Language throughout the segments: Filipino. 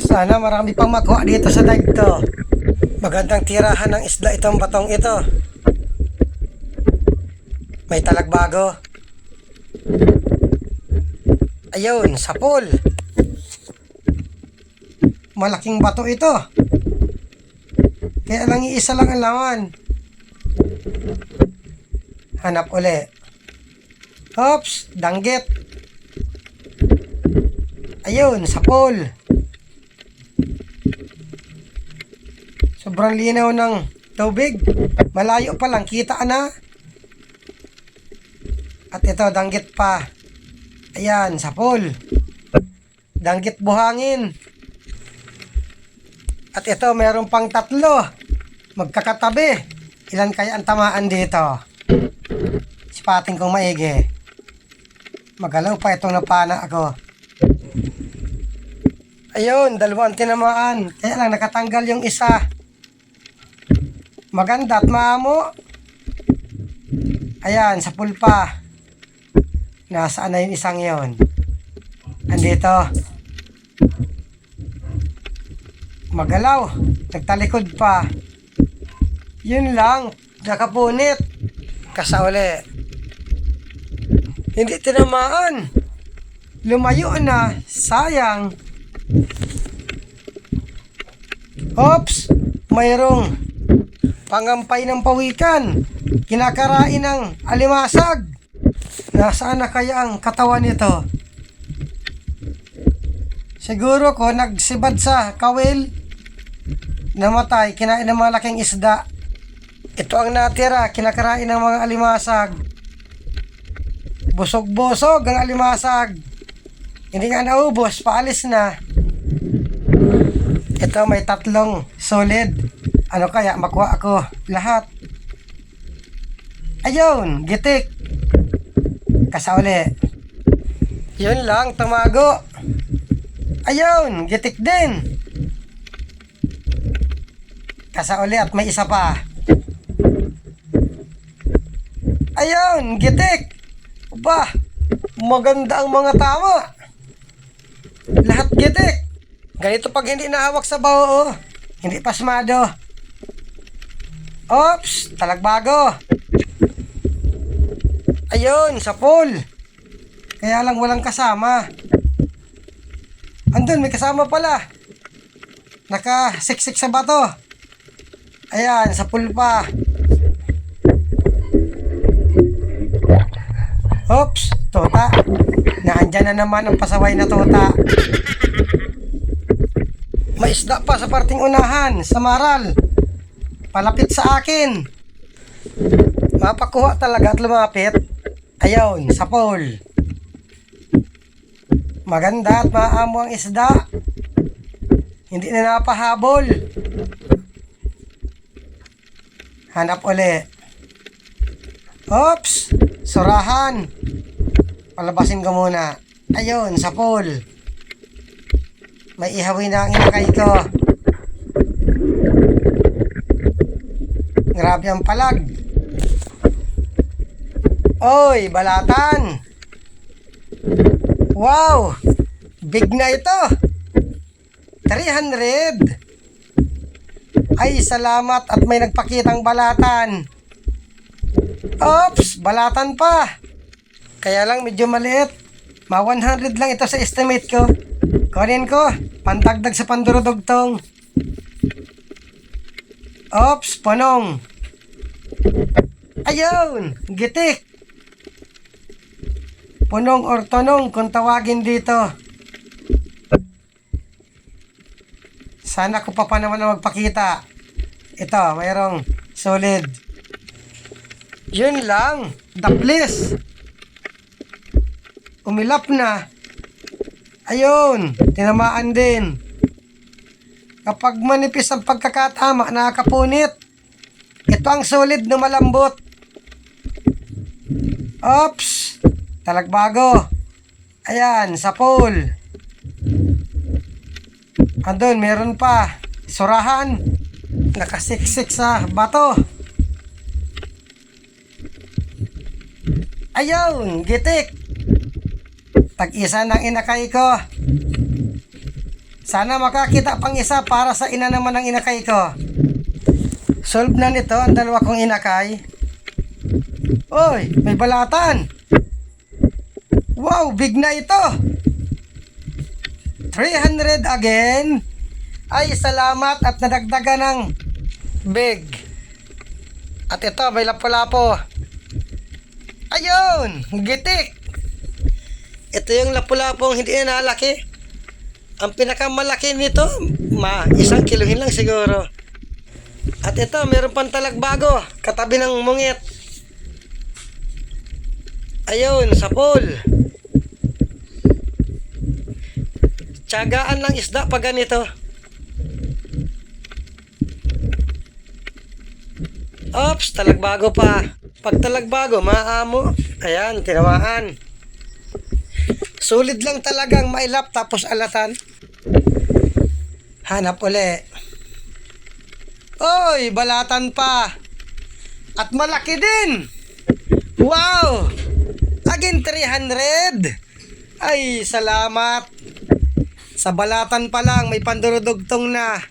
Sana marami pang makuha dito sa daig to. Magandang tirahan ng isda itong batong ito. May talagbago. Ayun, sapol. Malaking bato ito. Kaya lang iisa lang ang laman. Hanap uli. Oops, danggit. Ayun, sapol. Sobrang linaw ng tubig. Malayo pa lang, kita na. At ito, danggit pa. Ayan, sapol. Danggit buhangin. At ito, meron pang tatlo. Magkakatabi. Ilan kaya ang tamaan dito? Sipating kong maigi. Magalaw pa itong napana ako. Ayun, dalawang tinamaan. Kaya lang nakatanggal yung isa. Maganda at maamo. Ayan, sa pulpa. Nasaan na yung isang yon? Andito. Magalaw. Nagtalikod pa. Yun lang. Nakapunit. Kasauli. Hindi tinamaan. Lumayo na. Sayang. Oops. Mayroong pangampay ng pawikan. Kinakarain ng alimasag. Nasaan na kaya ang katawan nito? Siguro ko nagsibad sa kawil. Namatay, kinain ng malaking isda. Ito ang natira, kinakarain ng mga alimasag. Busog-busog ang alimasag. Hindi nga naubos, paalis na. Ito may tatlong solid. Ano kaya makuha ako lahat? Ayun, gitik. Kasauli. Yun lang, tumago. Ayun, gitik din. Kasauli at may isa pa. Ayun, gitik. Ba, maganda ang mga tama. Lahat gitik. Ganito pag hindi nahawak sa bao, hindi pasmado. Oops, talagbago. Ayun, sapol. Kaya lang walang kasama. Andun, may kasama pala. Nakasiksik sa bato. Ayan, sapol pa. Oops, tota. Naandyan na naman ang pasaway na tota. May isda pa sa parting unahan, sa maral. Palapit sa akin. Mapakuha talaga at lumapit. Ayun, sapol. Maganda at maamo ang isda. Hindi na napahabol. Hanap uli. Oops, surahan. Palabasin ko muna. Ayun, sapol. May ihawin na ang inakay ko. Grabe ang palag. Oy, balatan. Wow, big na ito. 300. Ay, salamat at may nagpakitang balatan. Oops, balatan pa. Kaya lang medyo maliit. Ma 100 lang ito sa estimate ko. Kunin ko, pantagdag sa pandurudugtong. Oops, punong. Ayun, gitik. Punong or tonong kung tawagin dito. Sana ko pa naman na magpakita. Ito, mayroong solid. Yun lang, daplis. Umilap na. Ayun, tinamaan din. Kapag manipis ang pagkakatama, nakakapunit. Ito ang solid na malambot. Oops, talagbago. Ayan, sapol. Andun, meron pa. Surahan. Nakasiksik sa bato. Ayun, gitik. Tag-isa ng inakay ko. Sana makakita pang isa para sa ina naman ng inakay ko. Solve na nito ang dalawa kong inakay. Oy, may balatan. Wow, big na ito. 300 again. Ay, salamat at nadagdagan ng big. At ito, may lapo-lapo. Ayun, gitik. Ito yung lapu-lapong hindi na nalaki. Ang pinakamalaki nito, 1 kilohin lang siguro. At ito, meron pang talagbago, katabi ng mungit. Ayun, sa pool. Tiyagaan lang isda pag ganito. Ops, talagbago pa. Pag talagbago, maamo. Ayan, tinamaan. Sulit lang talagang mailap tapos alatan. Hanap uli. Oy, balatan pa. At malaki din. Wow! Again 300. Ay, salamat. Sa balatan pa lang, may pandurudugtong na.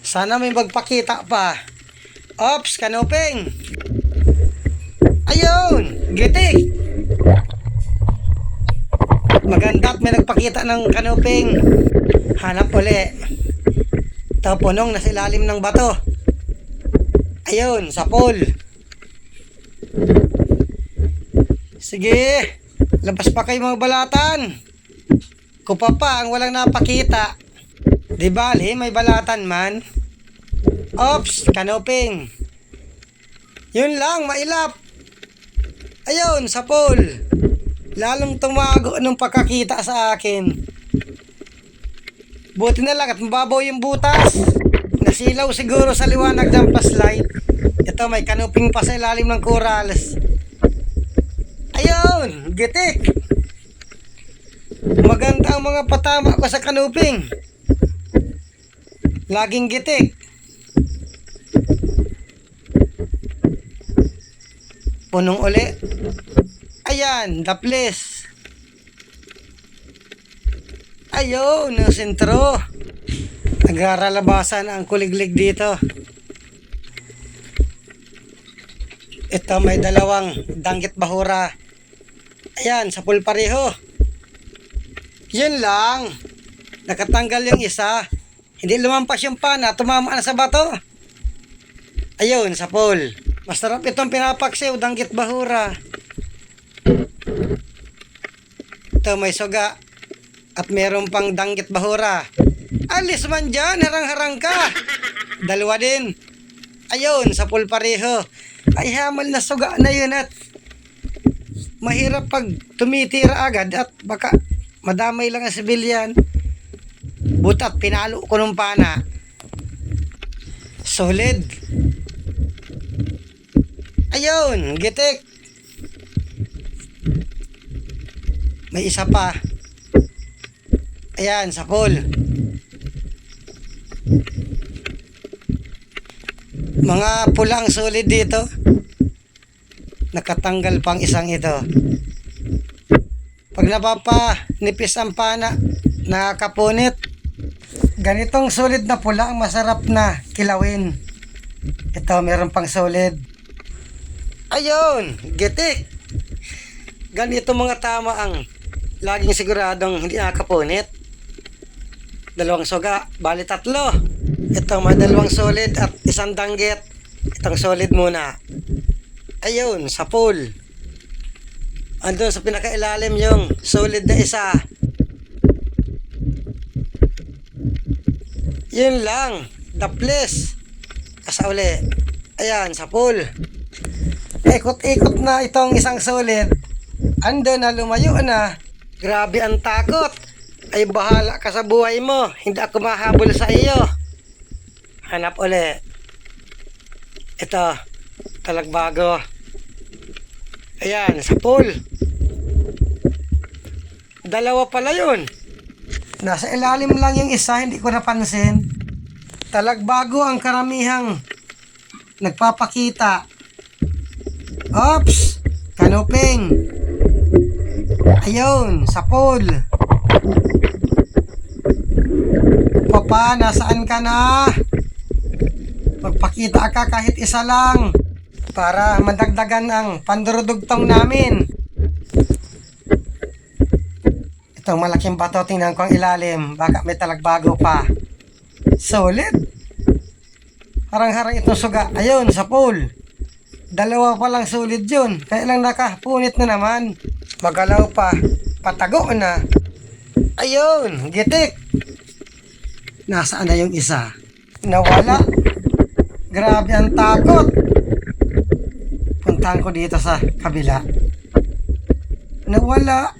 Sana may magpakita pa. Ops, kanuping. Ayun, gitik. Maganda at may nagpakita ng kanuping. Hanap uli. Ito, punong nasa ilalim ng bato. Ayun, sa pool. Sige, labas pa kayo mga balatan. Kupa pa ang walang napakita. Di bali, may balatan man. Ops, kanuping. Yun lang, mailap. Ayun, sa pool. Lalong tumago nung pagkakita sa akin. Buti na lang at mababaw yung butas. Nasilaw siguro sa liwanag ng flashlight. Ito, may kanuping pa sa ilalim ng corals. Ayun, gitik. Maganda ang mga patama ko sa kanuping. Laging gitik. Punong uli. Ayan, daples. Ayun, ang sentro. Nagraralabasan ang kuliglig dito. Ito, may dalawang danggit bahura. Ayan, sa pool pareho. Yun lang. Nakatanggal yung isa. Hindi lumampas yung pana, tumama na sa bato. Ayun, sa pool. Masarap itong pinapaksiw, danggit bahura. Ito, may suga. At meron pang danggit bahura. Alis man dyan, harang-harang ka. Dalawa din. Ayun, sa pool pareho. Ay, hamal na suga na yun at mahirap pag tumitira agad at baka madamay lang ang sibilyan. Butat, pinalo ko ng pana. Solid. Ayun, gitik. May isa pa. Ayan, sa pool. Mga pulang solid dito. Nakatanggal pang isang ito. Pag napapanipis ang pana, nakakapunit. Ganitong solid na pula ang masarap na kilawin. Ito, meron pang solid. Ayun, gitik. Ganito mga tama ang laging siguradong hindi nakakapunit. Dalawang suga, bali 3. Ito, may 2 solid at 1 danggit. Itong solid muna. Ayun, sa pool. Andun sa pinakailalim yung solid na isa. Yun lang, daples. Asa uli. Ayan, sa pool. Ikot-ikot na itong isang solid. Andun na, lumayo na. Grabe ang takot. Ay, bahala ka sa buhay mo. Hindi ako mahabol sa iyo. Hanap uli. Ito, talagbago. Ayan, sa pool. 2 pala yun. Nasa ilalim lang yung isa, hindi ko napansin. Talagbago ang karamihang nagpapakita. Ops! Kanuping. Ayun, sa pool. pa, nasaan ka na? Magpakita ka kahit isa lang para madagdagan ang pandurudugtong namin. Itong malaking bato, tingnan ko ang ilalim. Baka may talagbago pa. Solid. Harang-harang itong suga. Ayun, sa pool. Dalawa pa lang solid yun. Kaya lang nakapunit na naman. Magalaw pa. Patago na. Ayun, gitik. Nasaan na yung isa? Nawala. Grabe ang takot. Puntahan ko dito sa kabila. Nawala.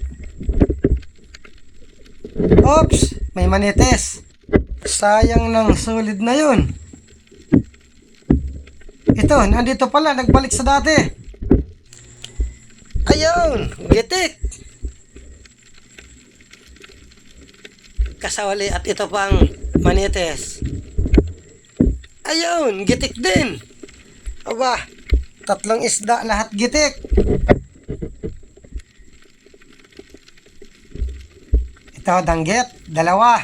Oops, may manites. Sayang ng solid na yun. Ito, nandito pala, nagbalik sa dati. Ayun, gitik. Kasawali at ito pang manites. Ayun, gitik din. Aba, tatlong isda, lahat gitik. Ito, danggit, dalawa.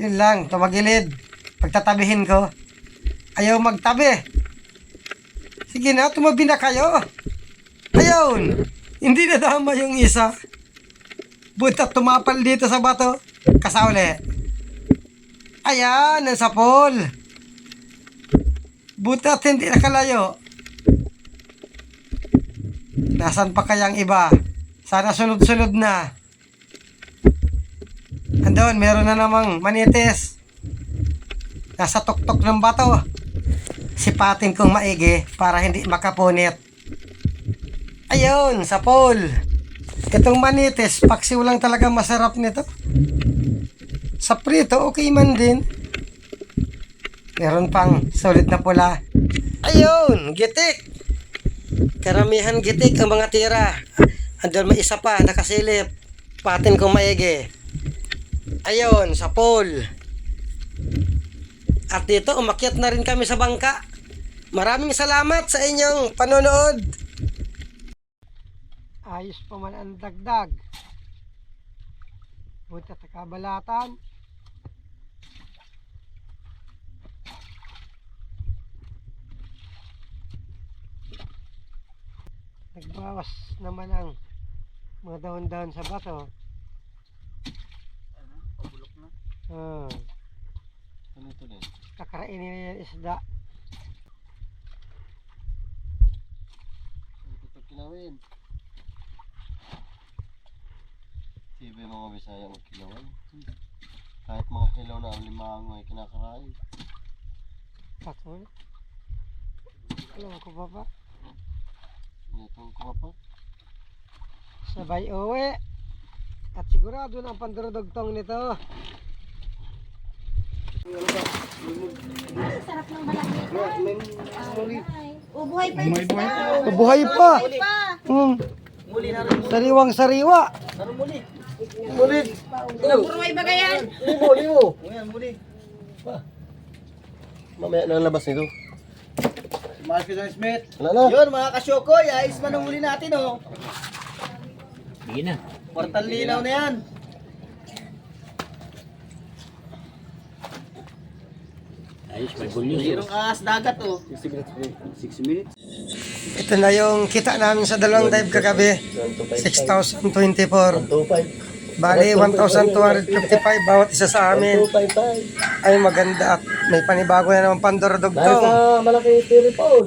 Yun lang, tumagilid. Pagtatabihin ko, ayaw magtabi. Sige na, tumabi na kayo. Ayun, hindi nadama yung isa. Buta tumapal dito sa bato. Kasawali. Ayan, nasa pool. Buta at hindi nakalayo. Nasaan pa kayang iba? Sana sunod-sunod na. Andun, meron na namang manites. Nasa tuktok ng bato. Sipatin kong maigi para hindi makapunit. Ayun, sa pool. Itong manites, paksiw lang talaga masarap nito. Sa prito, okay man din. Meron pang solid na pula. Ayun, gitik. Karamihan gitik ang mga tira. Andun may isa pa, nakasilip. Patin kong maigi. Ayun, sa pool. At dito, umakyat na rin kami sa bangka. Maraming salamat sa inyong panonood. Ayos pa man ang dagdag. Buta takabalatan. Nagbawas naman ang mga dahon-dahon sa bato. Pabulok na. Ano ito din? Kakarainin na yung isda. Ito kilawin. Sibay mga Bisaya ang kilawin. Kahit mga kilaw na ang limango ay kinakaray. Patol. Alam ko ba ba? Itong kumapa. Sabay uwi. At sigurado na ang pandurudugtong nito. Sarap ng balakid. Buhay pa yun. Buhay pa. Pa. Sariwang sariwa. Muli! Puro may bagayan. Muli mo! Ayan, muli. Mamaya na ang labas nito. Marcus and Smith. Wala na. Yun mga kasyokoy, ayos man ang huli natin oh. Sige na. Portal linaw na yan. Ayos, may bulyo. Mayroong ahas dagat oh. 6 minutes. Ito na yung kita namin sa dalawang dive kagabi. 6,024. 2.5. Bali, 1,255 bawat isa sa amin. 2.5. Ay maganda at may panibago na naman Dahil pandurudugtong. sa malaking styrofoam.